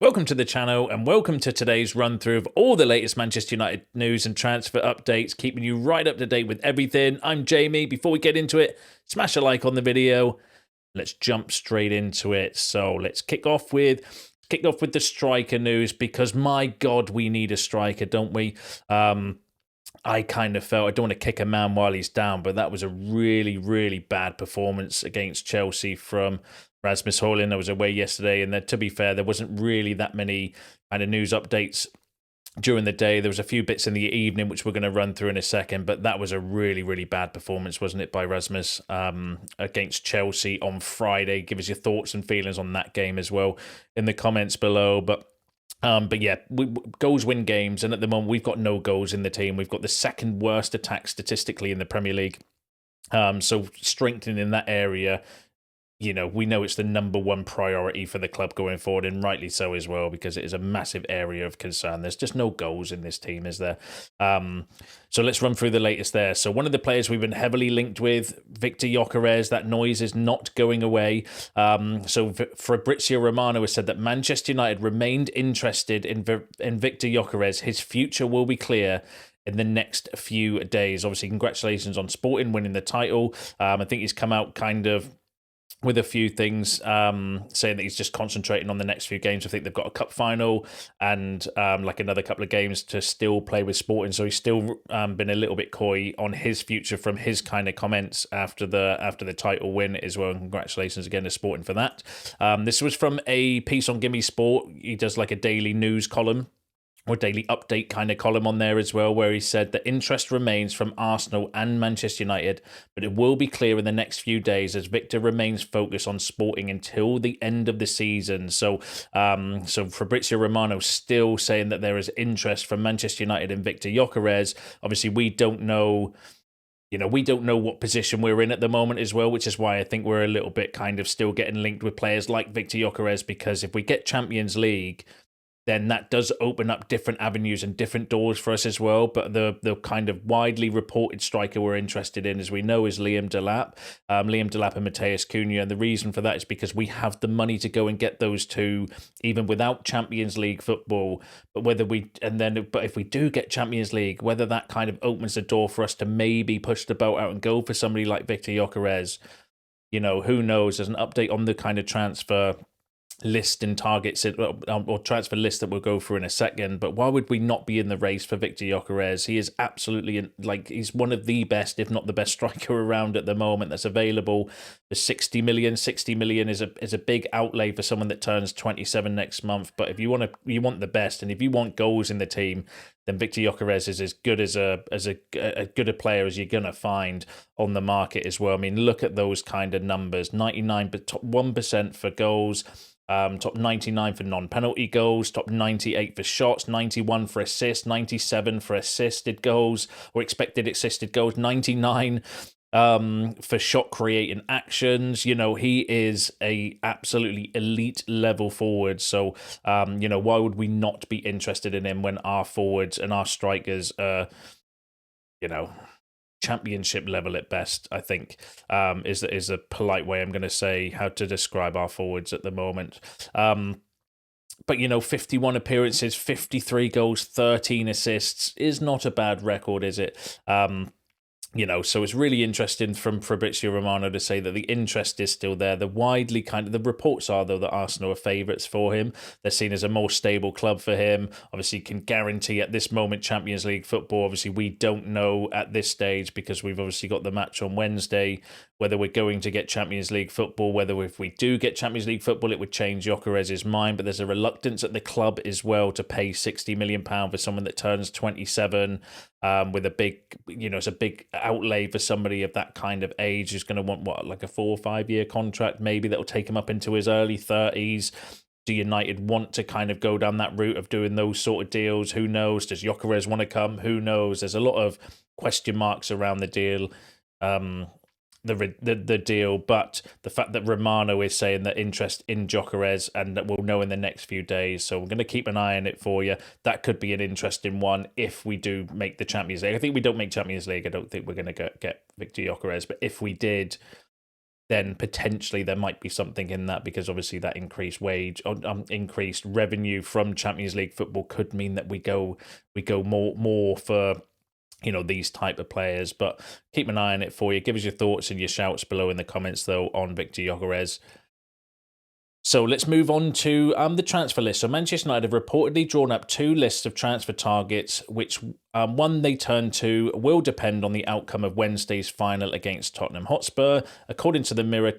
Welcome to the channel and welcome to today's run through of all the latest Manchester United news and transfer updates, keeping you right up to date with everything. I'm Jamie. Before we get into it, smash a like on the video. Let's jump straight into it. So let's kick off with the striker news, because my God, we need a striker, don't we? I kind of felt, I don't want to kick a man while he's down, but that was a really, really bad performance against Chelsea from Rasmus Højlund. I was away yesterday, and to be fair, there wasn't really that many kind of news updates during the day. There was a few bits in the evening, which we're going to run through in a second, but that was a really, really bad performance, wasn't it, by Rasmus against Chelsea on Friday. Give us your thoughts and feelings on that game as well in the comments below. But yeah, goals win games, and at the moment we've got no goals in the team. We've got the second worst attack statistically in the Premier League. So strengthening in that area, you know, we know it's the number one priority for the club going forward, and rightly so as well, because it is a massive area of concern. There's just no goals in this team, is there? So let's run through the latest there. So one of the players we've been heavily linked with, Viktor Gyökeres, that noise is not going away. So Fabrizio Romano has said that Manchester United remained interested in Viktor Gyökeres. His future will be clear in the next few days. Obviously, congratulations on Sporting winning the title. I think he's come out kind of with a few things, saying that he's just concentrating on the next few games. I think they've got a cup final and like another couple of games to still play with Sporting. So he's still been a little bit coy on his future from his kind of comments after the title win as well. And congratulations again to Sporting for that. This was from a piece on Gimme Sport. He does like a daily news column or daily update kind of column on there as well, where he said that interest remains from Arsenal and Manchester United, but it will be clear in the next few days as Victor remains focused on Sporting until the end of the season. So Fabrizio Romano still saying that there is interest from Manchester United in Viktor Gyökeres. Obviously, we don't know. You know, we don't know what position we're in at the moment as well, which is why I think we're a little bit kind of still getting linked with players like Viktor Gyökeres, because if we get Champions League, then that does open up different avenues and different doors for us as well. But the kind of widely reported striker we're interested in, as we know, is Liam Delap. Liam Delap and Matheus Cunha. And the reason for that is because we have the money to go and get those two, even without Champions League football. But if we do get Champions League, whether that kind of opens the door for us to maybe push the boat out and go for somebody like Viktor Gyökeres, you know, who knows? There's an update on the kind of transfer list and targets or transfer list that we'll go through in a second. But why would we not be in the race for Viktor Gyökeres? He is absolutely he's one of the best, if not the best striker around at the moment that's available for 60 million. 60 million is a big outlay for someone that turns 27 next month. But if you want the best, and if you want goals in the team, then Viktor Gyökeres is as good as a good a player as you're gonna find on the market as well. I mean, look at those kind of numbers: 99, but top 1% for goals. Top 99 for non-penalty goals, top 98 for shots, 91 for assists, 97 for assisted goals or expected assisted goals, 99 for shot creating actions. You know, he is a absolutely elite level forward. So, you know, why would we not be interested in him when our forwards and our strikers are, you know, championship level at best, I think, is a polite way I'm going to say how to describe our forwards at the moment. But, you know, 51 appearances, 53 goals, 13 assists is not a bad record, is it? You know, so it's really interesting from Fabrizio Romano to say that the interest is still there. The reports are, though, that Arsenal are favourites for him. They're seen as a more stable club for him. Obviously, can guarantee at this moment Champions League football. Obviously, we don't know at this stage, because we've obviously got the match on Wednesday, whether we're going to get Champions League football, whether if we do get Champions League football, it would change Gyökeres' mind. But there's a reluctance at the club as well to pay £60 million for someone that turns 27 with a big, you know, it's a big outlay for somebody of that kind of age who's going to want, what, like a 4 or 5 year contract, maybe that will take him up into his early 30s. Do United want to kind of go down that route of doing those sort of deals? Who knows? Does Gyökeres want to come? Who knows? There's a lot of question marks around the deal. The deal, but the fact that Romano is saying that interest in Gyökeres, and that we'll know in the next few days, so we're going to keep an eye on it for you. That could be an interesting one if we do make the Champions League. I think we don't make Champions League, I don't think we're going to get Viktor Gyökeres, but if we did, then potentially there might be something in that, because obviously that increased increased revenue from Champions League football could mean that we go more for these type of players. But keep an eye on it for you. Give us your thoughts and your shouts below in the comments though on Viktor Gyökeres. So let's move on to the transfer list. So Manchester United have reportedly drawn up 2 lists of transfer targets, which one they turn to will depend on the outcome of Wednesday's final against Tottenham Hotspur. According to the Mirror,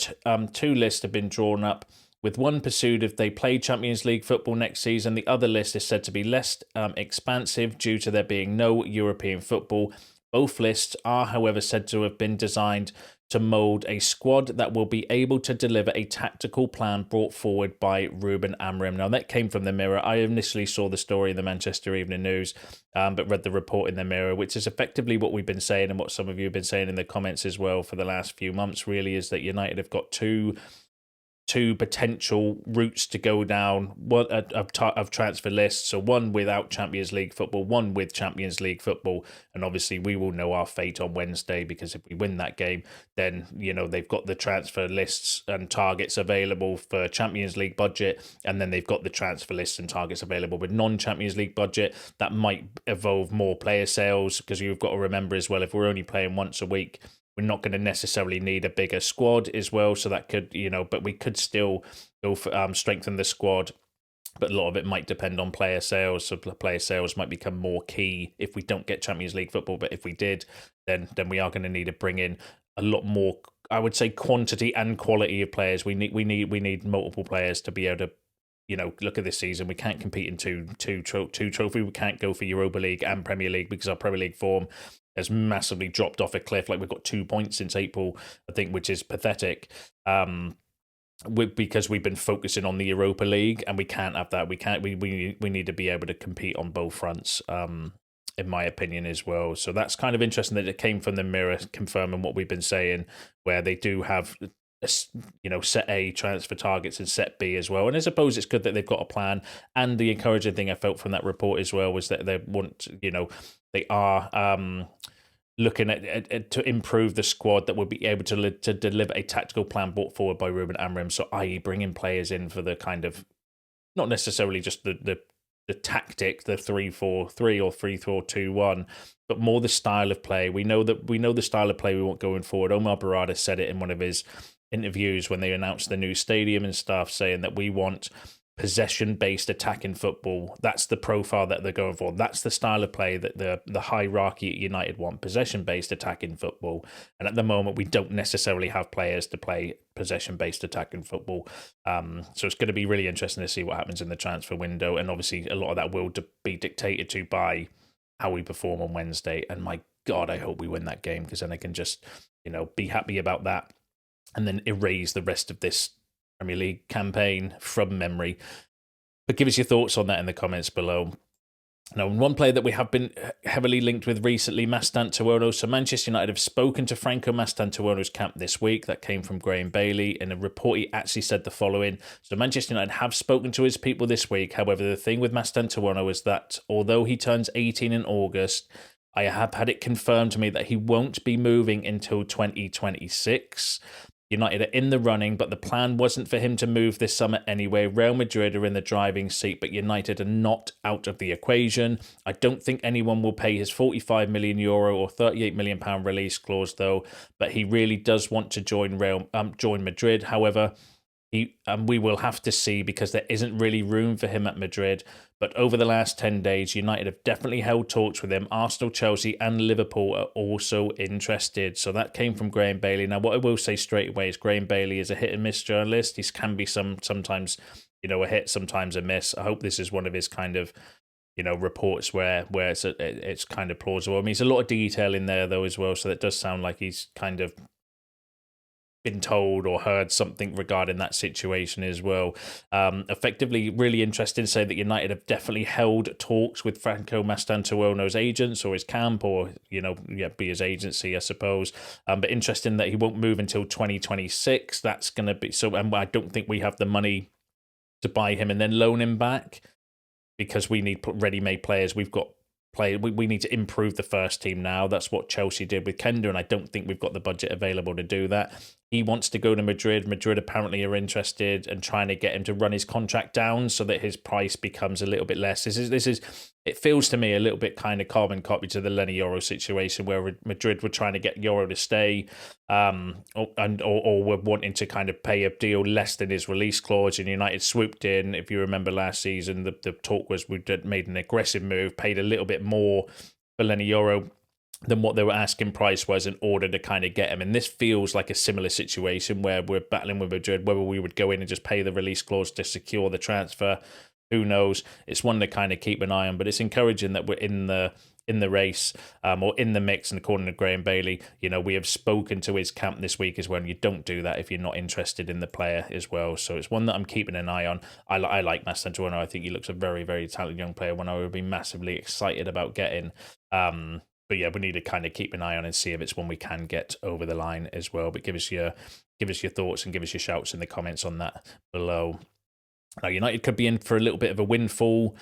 2 lists have been drawn up, with one pursued if they play Champions League football next season. The other list is said to be less expansive due to there being no European football. Both lists are, however, said to have been designed to mould a squad that will be able to deliver a tactical plan brought forward by Ruben Amorim. Now, that came from the Mirror. I initially saw the story in the Manchester Evening News, but read the report in the Mirror, which is effectively what we've been saying and what some of you have been saying in the comments as well for the last few months, really, is that United have got two potential routes to go down, one of transfer lists. So one without Champions League football, one with Champions League football. And obviously we will know our fate on Wednesday, because if we win that game, then they've got the transfer lists and targets available for Champions League budget, and then they've got the transfer lists and targets available with non-Champions League budget. That might evolve more player sales, because you've got to remember as well, if we're only playing once a week, we're not going to necessarily need a bigger squad as well. So that could, but we could still go for strengthen the squad. But a lot of it might depend on player sales. So player sales might become more key if we don't get Champions League football. But if we did, then we are going to need to bring in a lot more, I would say, quantity and quality of players. We need multiple players to be able to, look at this season. We can't compete in two trophy. We can't go for Europa League and Premier League, because our Premier League form has massively dropped off a cliff. Like, we've got 2 points since April, I think, which is pathetic. Because we've been focusing on the Europa League, and we can't have that. We need to be able to compete on both fronts, in my opinion, as well. So that's kind of interesting that it came from the Mirror, confirming what we've been saying, where they do have set A transfer targets and set B as well. And I suppose it's good that they've got a plan. And the encouraging thing I felt from that report as well was that they want, they are looking at to improve the squad that will be able to deliver a tactical plan brought forward by Ruben Amorim. So, i.e., bringing players in for the kind of, not necessarily just the tactic, the 3-4-3 or 3-4-2-1, but more the style of play. We know the style of play we want going forward. Omar Barada said it in one of his interviews when they announced the new stadium and stuff, saying that we want possession-based attacking football. That's the profile that they're going for. That's the style of play that the hierarchy at United want, possession-based attacking football. And at the moment, we don't necessarily have players to play possession-based attacking football. So it's going to be really interesting to see what happens in the transfer window. And obviously, a lot of that will be dictated to by how we perform on Wednesday. And my God, I hope we win that game, because then I can just, be happy about that and then erase the rest of this Premier League campaign from memory. But give us your thoughts on that in the comments below. Now, one player that we have been heavily linked with recently, Mastantuono. So Manchester United have spoken to Franco Mastantuono's camp this week. That came from Graham Bailey. In a report, he actually said the following. So Manchester United have spoken to his people this week. However, the thing with Mastantuono is that although he turns 18 in August, I have had it confirmed to me that he won't be moving until 2026. United are in the running, but the plan wasn't for him to move this summer anyway. Real Madrid are in the driving seat, but United are not out of the equation. I don't think anyone will pay his €45 million or £38 million release clause, though, but he really does want to join Madrid. However, we will have to see, because there isn't really room for him at Madrid. But over the last 10 days, United have definitely held talks with him. Arsenal, Chelsea and Liverpool are also interested. So that came from Graham Bailey. Now, what I will say straight away is Graham Bailey is a hit and miss journalist. He can be sometimes, a hit, sometimes a miss. I hope this is one of his kind of, reports where it's kind of plausible. I mean, there's a lot of detail in there, though, as well. So that does sound like he's kind of been told or heard something regarding that situation as well. Effectively, really interesting to say that United have definitely held talks with Franco Mastantuono's agents or his camp, or be his agency, I suppose. But interesting that he won't move until 2026. That's going to be so. And I don't think we have the money to buy him and then loan him back, because we need ready-made players. We've got we need to improve the first team now. That's what Chelsea did with Kender, and I don't think we've got the budget available to do that. he wants to go to Madrid. Madrid apparently are interested and trying to get him to run his contract down so that his price becomes a little bit less. This is it feels to me a little bit kind of carbon copy to the Lenny Yoro situation, where Madrid were trying to get Yoro to stay, or were wanting to kind of pay a deal less than his release clause, and United swooped in. If you remember last season, the talk was we made an aggressive move, paid a little bit more for Lenny Yoro than what they were asking price was in order to kind of get him. And this feels like a similar situation where we're battling with Madrid, whether we would go in and just pay the release clause to secure the transfer. Who knows? It's one to kind of keep an eye on, but it's encouraging that we're in the race, or in the mix. And according to Graham Bailey, we have spoken to his camp this week as well. And you don't do that if you're not interested in the player as well. So it's one that I'm keeping an eye on. I like Mastantuono. I think he looks a very, very talented young player, one I would be massively excited about getting. But yeah, we need to kind of keep an eye on and see if it's one we can get over the line as well. But give us your thoughts and give us your shouts in the comments on that below. Now, United could be in for a little bit of a windfall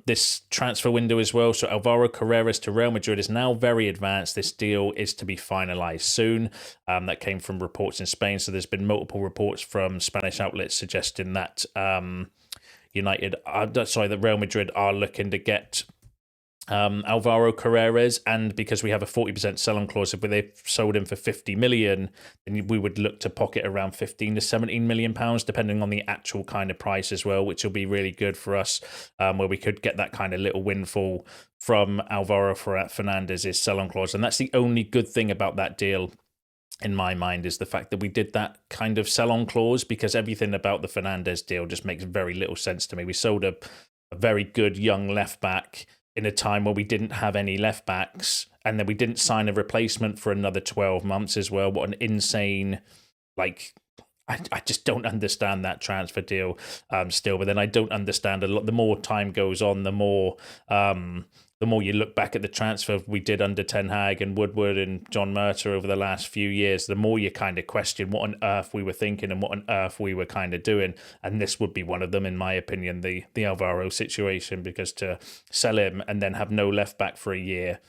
this transfer window as well. So Alvaro Carreras to Real Madrid is now very advanced. This deal is to be finalised soon. That came from reports in Spain. So there's been multiple reports from Spanish outlets suggesting that that Real Madrid are looking to get Alvaro Carreras, and because we have a 40% sell-on clause, if they've sold him for 50 million, then we would look to pocket around 15 to 17 million pounds, depending on the actual kind of price as well, which will be really good for us, where we could get that kind of little windfall from Alvaro Fernandez's sell-on clause. And that's the only good thing about that deal, in my mind, is the fact that we did that kind of sell-on clause, because everything about the Fernandez deal just makes very little sense to me. We sold a very good young left-back in a time where we didn't have any left backs, and then we didn't sign a replacement for another 12 months as well. What an insane, I just don't understand that transfer deal still. But then I don't understand a lot. The more time goes on, the more you look back at the transfer we did under Ten Hag and Woodward and John Murta over the last few years, the more you kind of question what on earth we were thinking and what on earth we were kind of doing. And this would be one of them, in my opinion, the Alvaro situation, because to sell him and then have no left back for a year,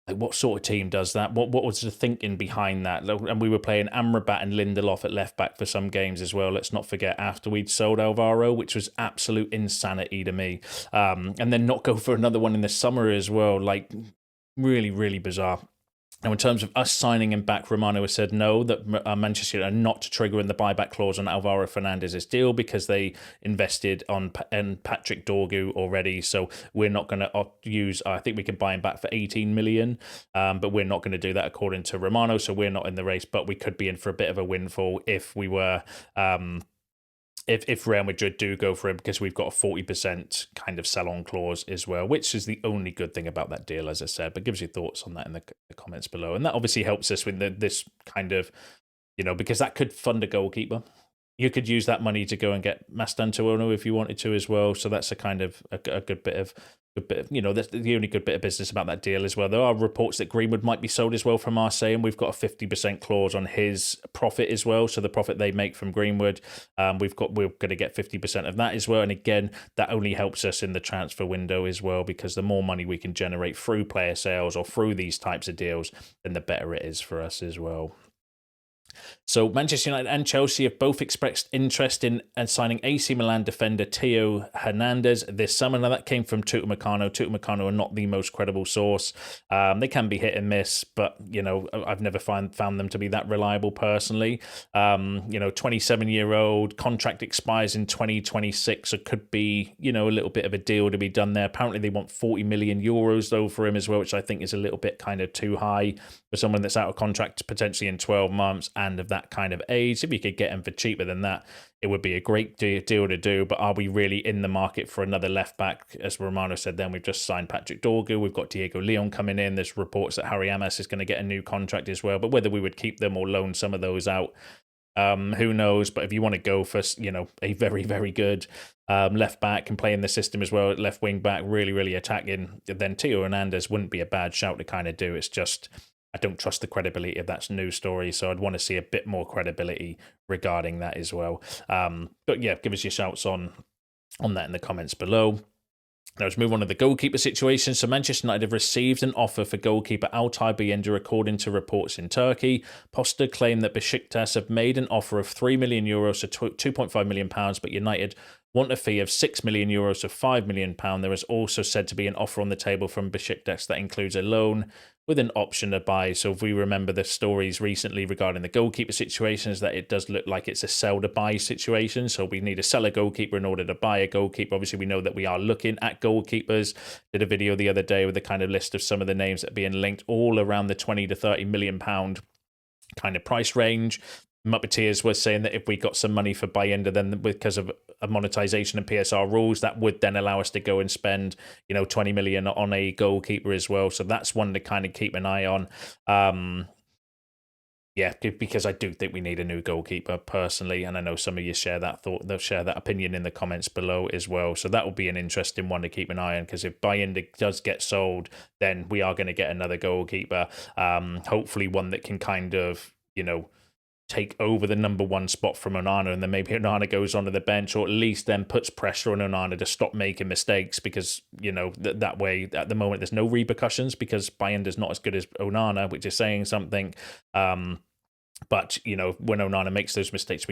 like, what sort of team does that? What was the thinking behind that? And we were playing Amrabat and Lindelof at left back for some games as well. Let's not forget, after we'd sold Alvaro, which was absolute insanity to me. And then not go for another one in the summer as well. Like, really, really bizarre. Now, in terms of us signing him back, Romano has said no, that Manchester United are not triggering the buyback clause on Alvaro Fernandez's deal because they invested on Patrick Dorgu already. So we're not going to use, I think we can buy him back for 18 million, but we're not going to do that according to Romano. So we're not in the race, but we could be in for a bit of a windfall if we were... If Real Madrid do go for him, because we've got a 40% kind of sell-on clause as well, which is the only good thing about that deal, as I said. But give us your thoughts on that in the comments below. And that obviously helps us with this kind of, because that could fund a goalkeeper. You could use that money to go and get Mastantuono if you wanted to as well. So that's a kind of a good bit of, that's the only good bit of business about that deal as well. There are reports that Greenwood might be sold as well from Marseille, and we've got a 50% clause on his profit as well. So the profit they make from Greenwood, we're going to get 50% of that as well. And again, that only helps us in the transfer window as well, because the more money we can generate through player sales or through these types of deals, then the better it is for us as well. So Manchester United and Chelsea have both expressed interest in signing AC Milan defender Theo Hernandez this summer. Now, that came from Tutu Meccano. Tutu Meccano are not the most credible source. They can be hit and miss, but, I've never found them to be that reliable personally. 27-year-old, contract expires in 2026, so it could be, a little bit of a deal to be done there. Apparently they want 40 million euros though for him as well, which I think is a little bit kind of too high for someone that's out of contract potentially in 12 months and of that kind of age. If you could get him for cheaper than that, it would be a great deal to do. But are we really in the market for another left back? As Romano said, then we've just signed Patrick Dorgu. We've got Diego Leon coming in. There's reports that Harry Amas is going to get a new contract as well. But whether we would keep them or loan some of those out, who knows? But if you want to go for, a very, very good left back and play in the system as well, left wing back, really, really attacking, then Theo Hernandez wouldn't be a bad shout to kind of do. It's just, I don't trust the credibility of that news story, so I'd want to see a bit more credibility regarding that as well. But yeah, give us your shouts on that in the comments below. Now let's move on to the goalkeeper situation. So Manchester United have received an offer for goalkeeper Altay Bayindir, according to reports in Turkey. Posta claimed that Besiktas have made an offer of €3 million, so £2.5 million, but United want a fee of €6 million, so £5 million. There is also said to be an offer on the table from Besiktas that includes a loan with an option to buy. So if we remember the stories recently regarding the goalkeeper situation, is that it does look like it's a sell to buy situation. So we need to sell a goalkeeper in order to buy a goalkeeper. Obviously, we know that we are looking at goalkeepers. Did a video the other day with a kind of list of some of the names that are being linked, all around the 20 to 30 million pound kind of price range. Muppeteers were saying that if we got some money for Bayindir, then because of a monetization and PSR rules, that would then allow us to go and spend, 20 million on a goalkeeper as well. So that's one to kind of keep an eye on. Yeah, because I do think we need a new goalkeeper personally, and I know some of you share that thought, they'll share that opinion in the comments below as well. So that will be an interesting one to keep an eye on, because if Bayindir does get sold, then we are going to get another goalkeeper. Hopefully one that can kind of, take over the number one spot from Onana, and then maybe Onana goes onto the bench, or at least then puts pressure on Onana to stop making mistakes, because that way at the moment there's no repercussions because Bayindir's not as good as Onana, which is saying something. But when Onana makes those mistakes,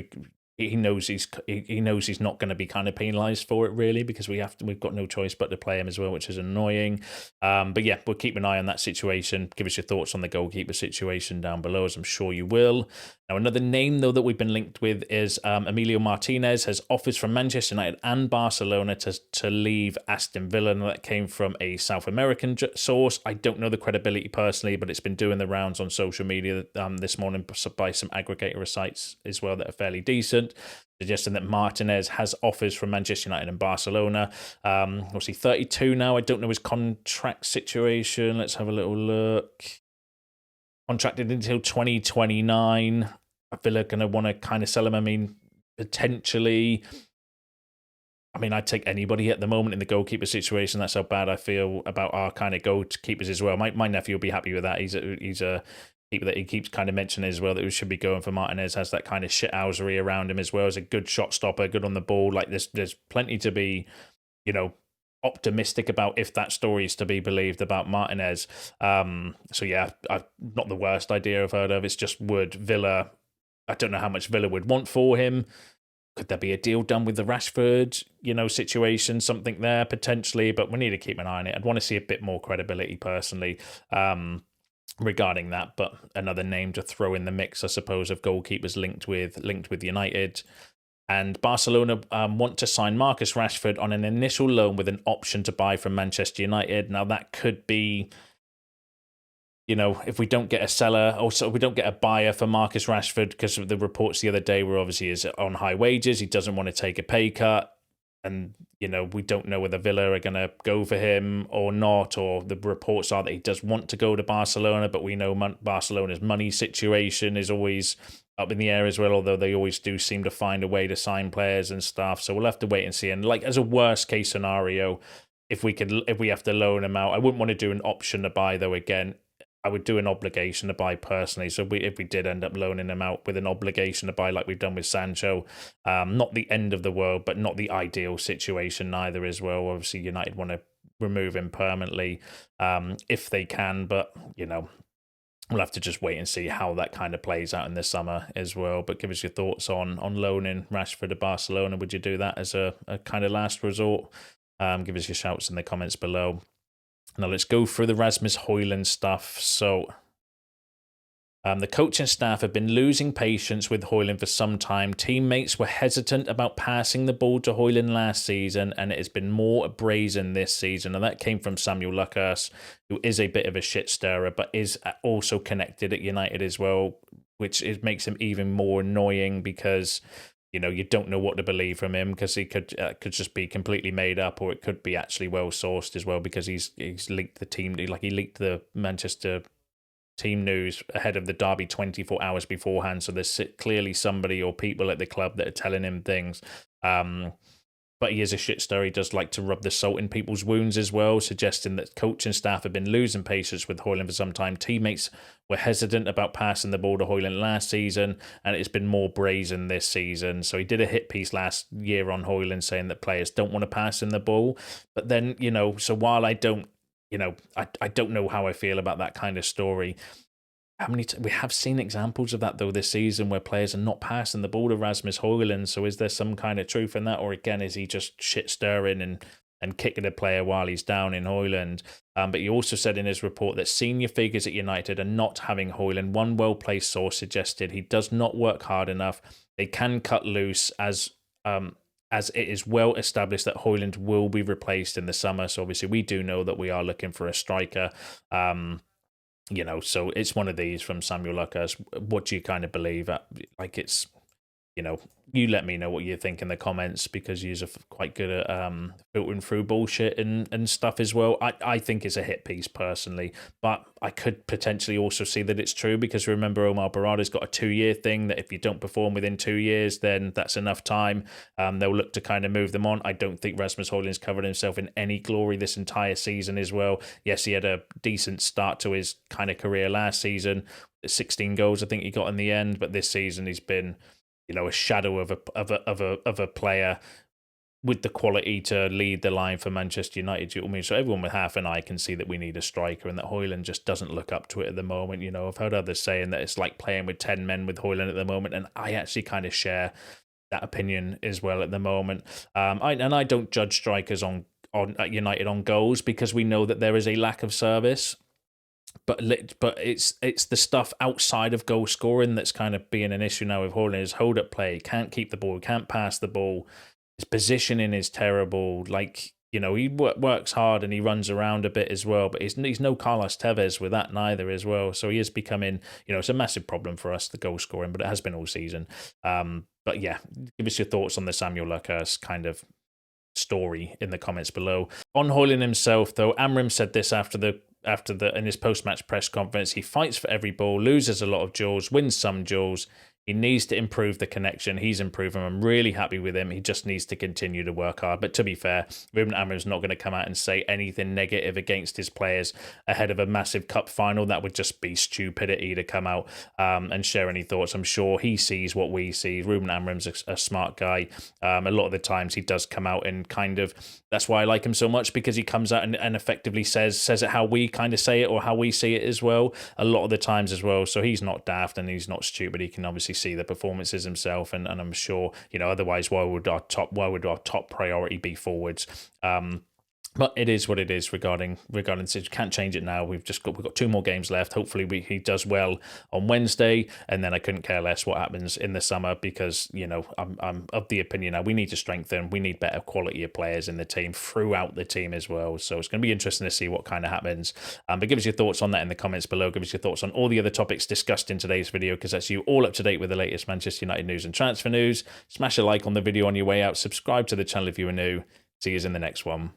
he knows he's not going to be kind of penalised for it, really, because we've got no choice but to play him as well, which is annoying. But yeah, we'll keep an eye on that situation. Give us your thoughts on the goalkeeper situation down below, as I'm sure you will. Now, another name, though, that we've been linked with is Emiliano Martínez has offers from Manchester United and Barcelona to leave Aston Villa. Now, that came from a South American source. I don't know the credibility personally, but it's been doing the rounds on social media this morning by some aggregator sites as well that are fairly decent, suggesting that Martinez has offers from Manchester United and Barcelona. Obviously 32 now. I don't know his contract situation. Let's have a little look. Contracted until 2029. Are Villa going to want to kind of sell him? I mean, potentially. I mean, I'd take anybody at the moment in the goalkeeper situation. That's how bad I feel about our kind of goalkeepers as well. My nephew will be happy with that. He's a keeper that he keeps kind of mentioning as well, that we should be going for. Martinez has that kind of shithousery around him as well. As a good shot stopper, good on the ball. Like there's plenty to be, optimistic about, if that story is to be believed, about Martinez. So yeah, not the worst idea I've heard of. It's just, would Villa, I don't know how much Villa would want for him. Could there be a deal done with the Rashford, situation, something there potentially? But we need to keep an eye on it. I'd want to see a bit more credibility personally regarding that. But another name to throw in the mix, I suppose, of goalkeepers linked with United. And Barcelona want to sign Marcus Rashford on an initial loan with an option to buy from Manchester United. Now, that could be, if we don't get a seller, or so we don't get a buyer for Marcus Rashford, because of the reports the other day were obviously is on high wages. He doesn't want to take a pay cut. And, we don't know whether Villa are going to go for him or not, or the reports are that he does want to go to Barcelona, but we know Barcelona's money situation is always up in the air as well, although they always do seem to find a way to sign players and stuff. So we'll have to wait and see. And like, as a worst case scenario, if we have to loan him out, I wouldn't want to do an option to buy, though. Again, I would do an obligation to buy personally. So if we did end up loaning him out with an obligation to buy, like we've done with Sancho, not the end of the world, but not the ideal situation neither as well. Obviously, United want to remove him permanently if they can, but we'll have to just wait and see how that kind of plays out in the summer as well. But give us your thoughts on loaning Rashford to Barcelona. Would you do that as a kind of last resort? Give us your shouts in the comments below. Now let's go through the Rasmus Højlund stuff. So the coaching staff have been losing patience with Hojlund for some time. Teammates were hesitant about passing the ball to Hojlund last season, and it has been more brazen this season. And that came from Samuel Lucas, who is a bit of a shit stirrer, but is also connected at United as well, which makes him even more annoying, because you don't know what to believe from him, because he could just be completely made up, or it could be actually well sourced as well, because he's leaked the team, like he leaked the Manchester team news ahead of the derby 24 hours beforehand. So there's clearly somebody or people at the club that are telling him things. but he is a shit stirrer. He does like to rub the salt in people's wounds as well, suggesting that coach and staff have been losing patience with Højlund for some time. Teammates were hesitant about passing the ball to Højlund last season, and it's been more brazen this season. So he did a hit piece last year on Højlund saying that players don't want to pass him the ball. But then, so while I don't, I don't know how I feel about that kind of story. How many we have seen examples of that though this season where players are not passing the ball to Rasmus Højlund. So is there some kind of truth in that, or again is he just shit stirring and kicking a player while he's down in Højlund? But he also said in his report that senior figures at United are not having Højlund. One well-placed source suggested he does not work hard enough. They can cut loose as it is well established that Højlund will be replaced in the summer. So obviously we do know that we are looking for a striker. So it's one of these from Samuel Lucas. What do you kind of believe? Like it's, you let me know what you think in the comments, because you're quite good at filtering through bullshit and stuff as well. I think it's a hit piece personally, but I could potentially also see that it's true, because remember Omar Barada's got a 2-year thing that if you don't perform within 2 years, then that's enough time. They'll look to kind of move them on. I don't think Rasmus Højlund's covered himself in any glory this entire season as well. Yes, he had a decent start to his kind of career last season. 16 goals I think he got in the end, but this season he's been a shadow of a player with the quality to lead the line for Manchester United. You know what I mean? So everyone with half an eye can see that we need a striker, and that Højlund just doesn't look up to it at the moment. I've heard others saying that it's like playing with 10 men with Højlund at the moment, and I actually kind of share that opinion as well at the moment. I don't judge strikers on at United on goals, because we know that there is a lack of service. But it's the stuff outside of goal scoring that's kind of being an issue now with Højlund. His hold up play, can't keep the ball, can't pass the ball. His positioning is terrible. He works hard and he runs around a bit as well, but he's no Carlos Tevez with that neither as well. So he is becoming, it's a massive problem for us, the goal scoring, but it has been all season. But yeah, give us your thoughts on the Samuel Lucas kind of story in the comments below. On Højlund himself, though, Amram said this in his post-match press conference. He fights for every ball, loses a lot of duels, wins some duels. He needs to improve the connection. He's improving. I'm really happy with him. He just needs to continue to work hard. But to be fair, Ruben Amram's not going to come out and say anything negative against his players ahead of a massive cup final. That would just be stupidity to come out and share any thoughts. I'm sure he sees what we see. Ruben Amram's a smart guy. A lot of the times he does come out and kind of, that's why I like him so much, because he comes out and effectively says it how we kind of say it, or how we see it as well, a lot of the times as well. So he's not daft and he's not stupid. He can obviously see the performances himself, and I'm sure, otherwise why would our top priority be forwards? But it is what it is regarding can't change it now. We've got 2 more games left. Hopefully he does well on Wednesday, and then I couldn't care less what happens in the summer, because I'm of the opinion now we need to strengthen. We need better quality of players in the team, throughout the team as well. So it's going to be interesting to see what kind of happens. But give us your thoughts on that in the comments below. Give us your thoughts on all the other topics discussed in today's video, because that's you all up to date with the latest Manchester United news and transfer news. Smash a like on the video on your way out. Subscribe to the channel if you are new. See you in the next one.